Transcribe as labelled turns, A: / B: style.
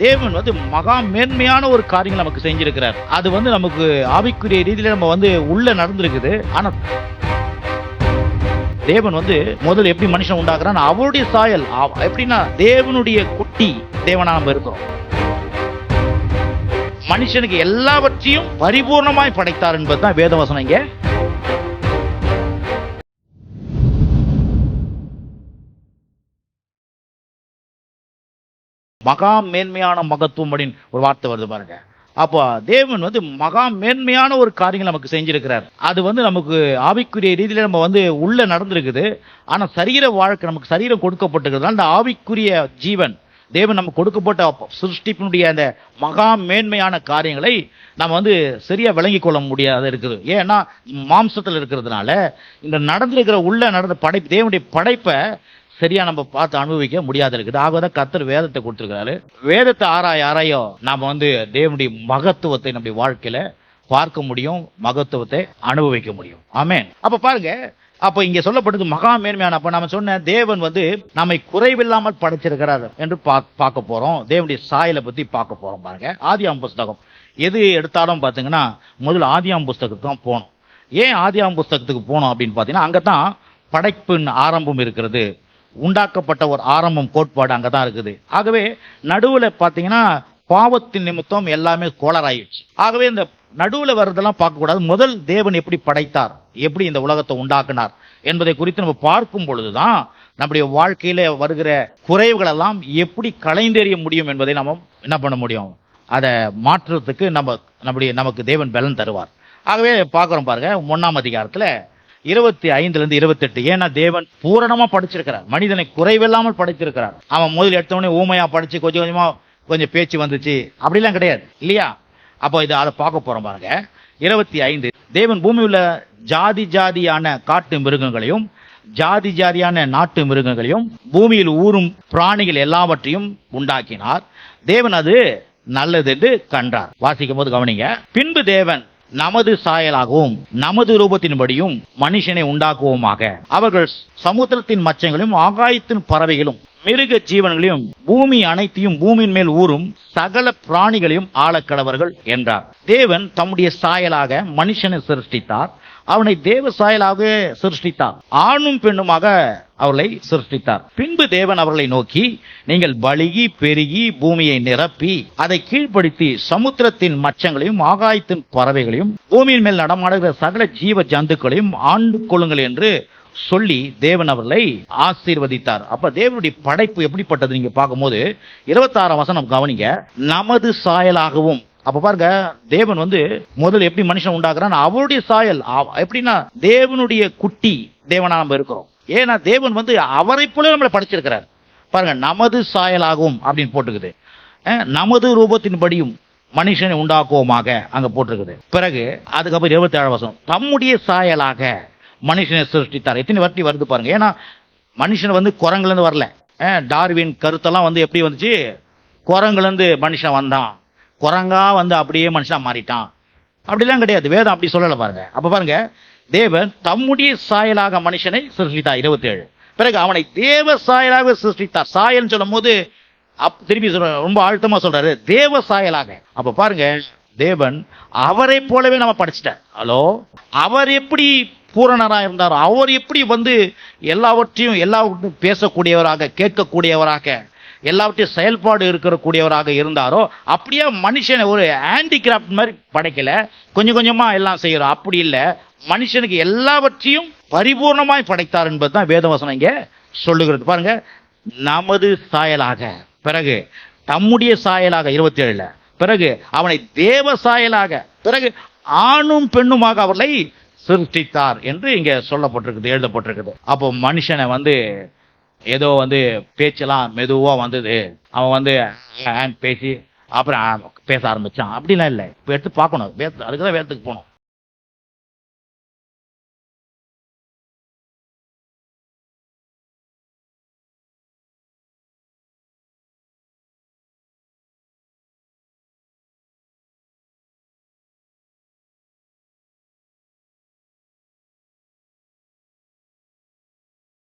A: தேவன் மகா மேன்மையான ஒரு காரியங்கள் நமக்கு செஞ்சிருக்கிறார். அது நமக்கு ஆவிக்குரிய ரீதியில நம்ம உள்ள நடந்திருக்குது. ஆனா தேவன் முதல்ல எப்படி மனுஷன் உண்டாக்குறான், அவருடைய சாயல் எப்படின்னா தேவனுடைய குட்டி தேவனா நம்ம இருக்கிறோம். மனுஷனுக்கு எல்லாவற்றையும் பரிபூர்ணமாய் படைத்தார் என்பதுதான் வேதவசனம். இங்க மகா மேன்மையான மகத்துவம் அப்படின்னு ஒரு வார்த்தை வருது பாருங்க. அப்போ தேவன் மகா மேன்மையான ஒரு காரியங்கள் நமக்கு செஞ்சிருக்கிறார். அது நமக்கு ஆவிக்குரிய ரீதியில நம்ம உள்ள நடந்திருக்குது. ஆனா சரீர வாழ்க்கை நமக்கு சரீரம் கொடுக்கப்பட்டிருக்கிறதுனால அந்த ஆவிக்குரிய ஜீவன் தேவன் நமக்கு கொடுக்கப்பட்ட சிருஷ்டிப்பினுடைய அந்த மகா மேன்மையான காரியங்களை நம்ம சரியா விளங்கிக் கொள்ள முடியாத இருக்குது. ஏன்னா மாம்சத்தில் இருக்கிறதுனால இந்த நடந்திருக்கிற உள்ள நடந்த படைப்பு தேவனுடைய படைப்பை சரியா நம்ம பார்த்து அனுபவிக்க முடியாத இருக்குது. ஆகதான் கர்த்தர் வேதத்தை கொடுத்திருக்கிறாரு. வேதத்தை ஆராயோ நாம தேவனுடைய மகத்துவத்தை நம்முடைய வாழ்க்கையில பார்க்க முடியும், மகத்துவத்தை அனுபவிக்க முடியும். ஆமென். அப்ப பாருங்க, அப்ப இங்க சொல்லப்பட்டது மகா மேன்மையான. அப்ப நாம சொன்ன தேவன் நம்மை குறைவில்லாமல் படைச்சிருக்கிறார் என்று பார்க்க போறோம். தேவனுடைய சாயலை பத்தி பார்க்க போறோம். பாருங்க, ஆதியாகமம் புஸ்தகம் எது எடுத்தாலும் பாத்தீங்கன்னா முதல்ல ஆதியாகமம் புஸ்தகத்துக்கு தான் போகணும். ஏன் ஆதியாகமம் புஸ்தகத்துக்கு போனோம் அப்படின்னு பாத்தீங்கன்னா அங்கதான் படைப்பின் ஆரம்பம் இருக்கிறது. உண்டாக்கப்பட்ட ஒரு ஆரம்பம் கோட்பாடு அங்கதான் இருக்குது. ஆகவே நடுவுல பாத்தீங்கன்னா பாவத்தின் நிமித்தம் எல்லாமே கோளாறாயிடுச்சு. ஆகவே இந்த நடுவுல வர்றதெல்லாம் பார்க்க கூடாது. முதல் தேவன் எப்படி படைத்தார், எப்படி இந்த உலகத்தை உண்டாக்குனார் என்பதை குறித்து நம்ம பார்க்கும் பொழுதுதான் நம்முடைய வாழ்க்கையில வருகிற குறைவுகள் எல்லாம் எப்படி களைந்தெறிய முடியும் என்பதை நம்ம என்ன பண்ண முடியும், அதை மாற்றுறதுக்கு நமக்கு தேவன் பலன் தருவார். ஆகவே பார்க்கிறோம் பாருங்க, 1ஆம் அதிகாரத்துல 25 28. ஏன்னா தேவன் பூரணமா படைச்சிருக்கிறார், மனிதனை குறைவில்லாமல் படைச்சிருக்கிறார். அவன் முதல் எடுத்தவொடனே ஊமையா படிச்சு கொஞ்சம் பேச்சு வந்துச்சு அப்படிலாம் கிடையாது இல்லையா? அப்போ அதை பார்க்க போறோம் பாருங்க. 25 தேவன் பூமியில் உள்ள ஜாதி ஜாதியான காட்டு மிருகங்களையும் ஜாதி ஜாதியான நாட்டு மிருகங்களையும் பூமியில் ஊறும் பிராணிகள் எல்லாவற்றையும் உண்டாக்கினார். தேவன் அது நல்லது என்று கண்டார். வாசிக்கும் போது கவனிங்க. பின்பு தேவன் நமது சாயலாகவும் நமது ரூபத்தின்படியும் மனுஷனை உண்டாக்குவோமாக. அவர்கள் சமுத்திரத்தின் மச்சங்களையும் ஆகாயத்தின் பறவைகளும் மிருக ஜீவன்களையும் பூமி அனைத்தையும் பூமியின் மேல் ஊறும் சகல பிராணிகளையும் ஆளக்கடவர்கள் என்றார். தேவன் தம்முடைய சாயலாக மனுஷனை சிருஷ்டித்தார். அவனை தேவ சாயலாக சிருஷ்டித்தார், ஆணும் பெண்ணுமாக அவர்களை சிருஷ்டித்தார். பின்பு தேவன் அவர்களை நோக்கி, நீங்கள் பலுகி பெருகி பூமியை நிரப்பி அதை கீழ்ப்படுத்தி சமுத்திரத்தின் மச்சங்களையும் ஆகாயத்தின் பறவைகளையும் பூமியின் மேல் நடமாடுகிற சகல ஜீவ ஜந்துக்களையும் ஆண்டு கொள்ளுங்கள் என்று சொல்லி தேவன் அவர்களை ஆசீர்வதித்தார். அப்ப தேவனுடைய படைப்பு எப்படிப்பட்டது நீங்க பார்க்கும்போது 26ஆம் வசனம் கவனிங்க. நமது சாயலாகவும். அப்ப பாருங்க, தேவன் முதல் எப்படி மனுஷன் உண்டாக்குறான், அவருடைய சாயல் எப்படின்னா தேவனுடைய குட்டி தேவனா நம்ம இருக்கிறோம். ஏன்னா தேவன் அவரை போல நம்மளை படைச்சிருக்கிறார். பாருங்க, நமது சாயலாகவும் அப்படின்னு போட்டுக்குது. நமது ரூபத்தின்படியும் மனுஷனை உண்டாக்குவோமாக அங்க போட்டிருக்குது. பிறகு அதுக்கப்புறம் 27ஆம் வசனம் தம்முடைய சாயலாக மனுஷனை சிருஷ்டித்தார். எத்தனை வாட்டி வருது பாருங்க. ஏன்னா மனுஷன் குரங்குல இருந்து வரல. டார்வின் கருத்தெல்லாம் எப்படி வந்துச்சு, குரங்குல இருந்து மனுஷன் வந்தான், குரங்கா அப்படியே மனுஷனா மாறிட்டான் அப்படிலாம் கிடையாது. வேதம் அப்படி சொல்லல பாருங்க. அப்ப பாருங்க, தேவன் தம்முடைய சாயலாக மனுஷனை சிருஷ்டித்தார். 27 பிறகு அவனை தேவ சாயலாக சிருஷ்டித்தார். சாயல் சொல்லும் போது திருப்பி ரொம்ப ஆழ்த்தமா சொல்றாரு, தேவ சாயலாக. அப்ப பாருங்க, தேவன் அவரை போலவே நம்ம படைச்சிட்டார். ஹலோ, அவர் எப்படி பூரணராக இருந்தார், அவர் எப்படி எல்லாவற்றையும் பேசக்கூடியவராக, கேட்கக்கூடியவராக, எல்லாவற்றையும் செயல்பாடு இருக்கக்கூடியவராக இருந்தாரோ அப்படியே மனுஷனை ஒரு ஹேண்டிகிராஃப்ட் மாதிரி படைக்கல, கொஞ்சம் கொஞ்சமா எல்லாம் செய்யறோம். அப்படி இல்லை, மனுஷனுக்கு எல்லாவற்றையும் பரிபூர்ணமாய் படைத்தார் என்பதுதான் வேதவசனம் இங்க சொல்லுகிறது. பாருங்க, நமது சாயலாக, பிறகு தம்முடைய சாயலாக 27, பிறகு அவனை தேவ சாயலாக, பிறகு ஆணும் பெண்ணுமாக அவர்களை சிருஷ்டித்தார் என்று இங்க சொல்லப்பட்டிருக்குது, எழுதப்பட்டிருக்குது. அப்போ மனுஷனை ஏதோ பேச்செல்லாம் மெதுவா வந்தது, அவன் பேசி அப்புறம் பேச ஆரம்பிச்சான் அப்படிலாம் இல்லை. இப்போ எடுத்து பார்க்கணும், அதுக்குதான் வேதத்துக்கு போகணும்.